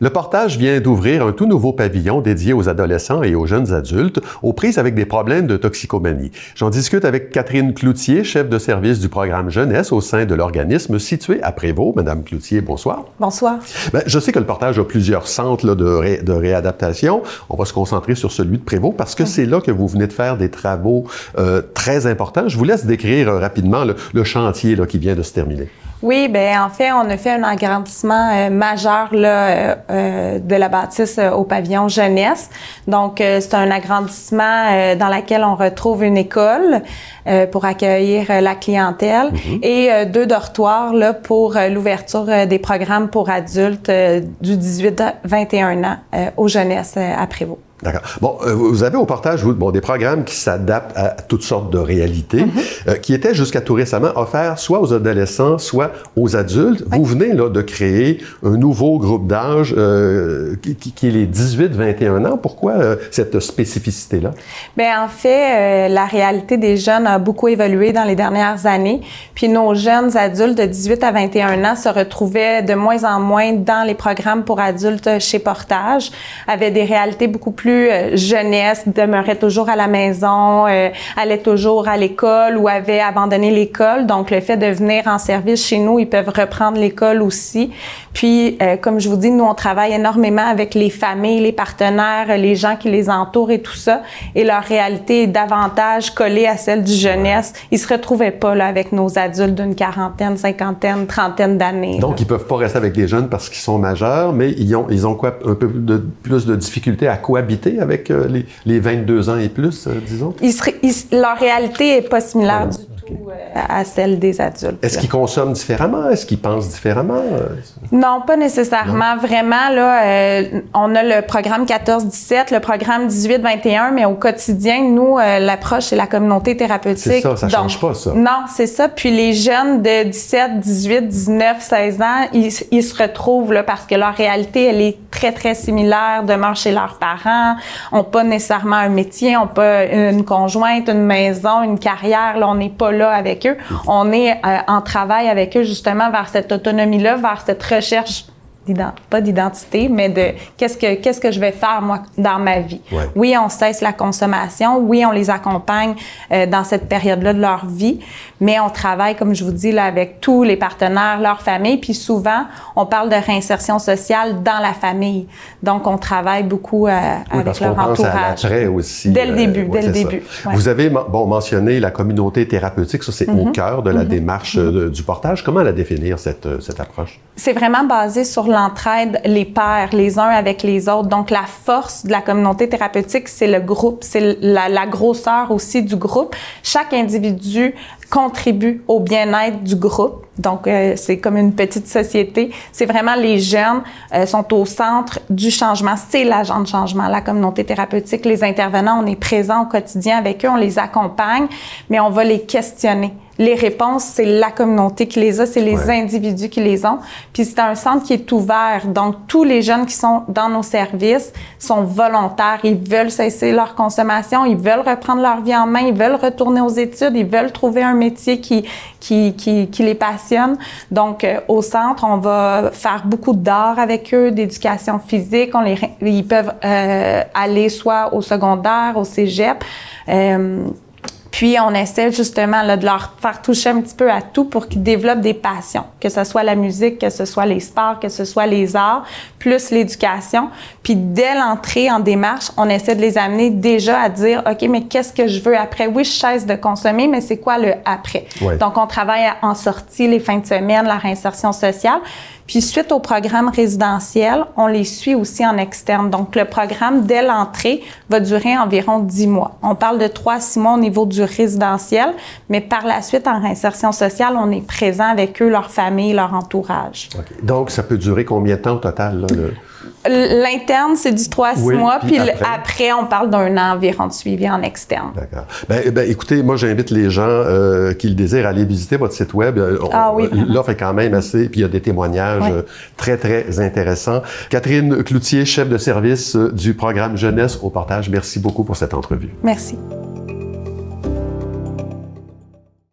Le Portage vient d'ouvrir un tout nouveau pavillon dédié aux adolescents et aux jeunes adultes aux prises avec des problèmes de toxicomanie. J'en discute avec Catherine Cloutier, chef de service du programme jeunesse au sein de l'organisme situé à Prévost. Madame Cloutier, bonsoir. Bonsoir. Bien, je sais que le Portage a plusieurs centres là, de réadaptation. On va se concentrer sur celui de Prévost parce que c'est là que vous venez de faire des travaux très importants. Je vous laisse décrire rapidement le chantier là, qui vient de se terminer. Oui, bien, en fait, on a fait un agrandissement majeur là, de la bâtisse au pavillon jeunesse. Donc, c'est un agrandissement dans lequel on retrouve une école pour accueillir la clientèle et 2 dortoirs là, pour l'ouverture des programmes pour adultes du 18-21 ans aux jeunesses à Prévost. D'accord. Bon, vous avez au Portage des programmes qui s'adaptent à toutes sortes de réalités, qui étaient jusqu'à tout récemment offerts soit aux adolescents, soit aux adultes. Oui. Vous venez là de créer un nouveau groupe d'âge qui est les 18-21 ans. Pourquoi cette spécificité-là? Bien, en fait, la réalité des jeunes a beaucoup évolué dans les dernières années. Puis nos jeunes adultes de 18 à 21 ans se retrouvaient de moins en moins dans les programmes pour adultes chez Portage, avaient des réalités beaucoup plus jeunesse, demeurait toujours à la maison, allait toujours à l'école ou avait abandonné l'école. Donc, le fait de venir en service chez nous, ils peuvent reprendre l'école aussi. Puis, comme je vous dis, nous, on travaille énormément avec les familles, les partenaires, les gens qui les entourent et tout ça. Et leur réalité est davantage collée à celle du jeunesse. Ils se retrouvaient pas là avec nos adultes d'une quarantaine, cinquantaine, trentaine d'années. Donc, ils peuvent pas rester avec les jeunes parce qu'ils sont majeurs, mais ils ont quoi, un peu plus de difficultés à cohabiter avec les 22 ans et plus, disons? Leur réalité n'est pas similaire du tout à celle des adultes. Est-ce qu'ils consomment différemment? Est-ce qu'ils pensent différemment? Non, pas nécessairement. Non. Vraiment, là, on a le programme 14-17, le programme 18-21, mais au quotidien, nous, l'approche, c'est la communauté thérapeutique. C'est ça, ça change pas, ça. Non, c'est ça. Puis les jeunes de 17, 18, 19, 16 ans, ils se retrouvent là parce que leur réalité, elle est très, très similaire, demeurent chez leurs parents, n'ont pas nécessairement un métier, n'ont pas une conjointe, une maison, une carrière. Là, on n'est pas là avec eux. On est en travail avec eux justement vers cette autonomie-là, vers cette recherche pas d'identité, mais de qu'est-ce que je vais faire, moi, dans ma vie. Ouais. Oui, on cesse la consommation. Oui, on les accompagne dans cette période-là de leur vie, mais on travaille, comme je vous dis, là, avec tous les partenaires, leur famille, puis souvent, on parle de réinsertion sociale dans la famille. Donc, on travaille beaucoup avec leur entourage. Pense à l'après aussi. Dès le début, dès le début. Ouais. Vous avez mentionné la communauté thérapeutique, ça c'est au cœur de la démarche du Portage. Comment la définir, cette approche? C'est vraiment basé sur l'entraide, les pairs, les uns avec les autres. Donc, la force de la communauté thérapeutique, c'est le groupe, c'est la grosseur aussi du groupe. Chaque individu contribue au bien-être du groupe. Donc, c'est comme une petite société. C'est vraiment les jeunes sont au centre du changement. C'est l'agent de changement, la communauté thérapeutique. Les intervenants, on est présents au quotidien avec eux, on les accompagne, mais on va les questionner. Les réponses, c'est la communauté qui les a, c'est les individus qui les ont. Puis c'est un centre qui est ouvert. Donc, tous les jeunes qui sont dans nos services sont volontaires. Ils veulent cesser leur consommation, ils veulent reprendre leur vie en main, ils veulent retourner aux études, ils veulent trouver un métier qui les passionne. Donc, au centre, on va faire beaucoup d'art avec eux, d'éducation physique. Ils peuvent aller soit au secondaire, au cégep. Puis, on essaie justement là, de leur faire toucher un petit peu à tout pour qu'ils développent des passions, que ce soit la musique, que ce soit les sports, que ce soit les arts, plus l'éducation. Puis, dès l'entrée en démarche, on essaie de les amener déjà à dire, OK, mais qu'est-ce que je veux après? Oui, je cesse de consommer, mais c'est quoi le après? Ouais. Donc, on travaille en sortie, les fins de semaine, la réinsertion sociale. Puis, suite au programme résidentiel, on les suit aussi en externe. Donc, le programme, dès l'entrée, va durer environ 10 mois. On parle de 3 à 6 mois au niveau du résidentiel, mais par la suite, en réinsertion sociale, on est présent avec eux, leur famille, leur entourage. Okay. Donc, ça peut durer combien de temps au total, là, L'interne, c'est du 3 à 6 mois, puis après, on parle d'un an environ de suivi en externe. D'accord. Ben, écoutez, moi, j'invite les gens qui le désirent à aller visiter votre site web. L'offre est quand même assez, puis il y a des témoignages très, très intéressants. Catherine Cloutier, chef de service du programme jeunesse au Portage, merci beaucoup pour cette entrevue. Merci.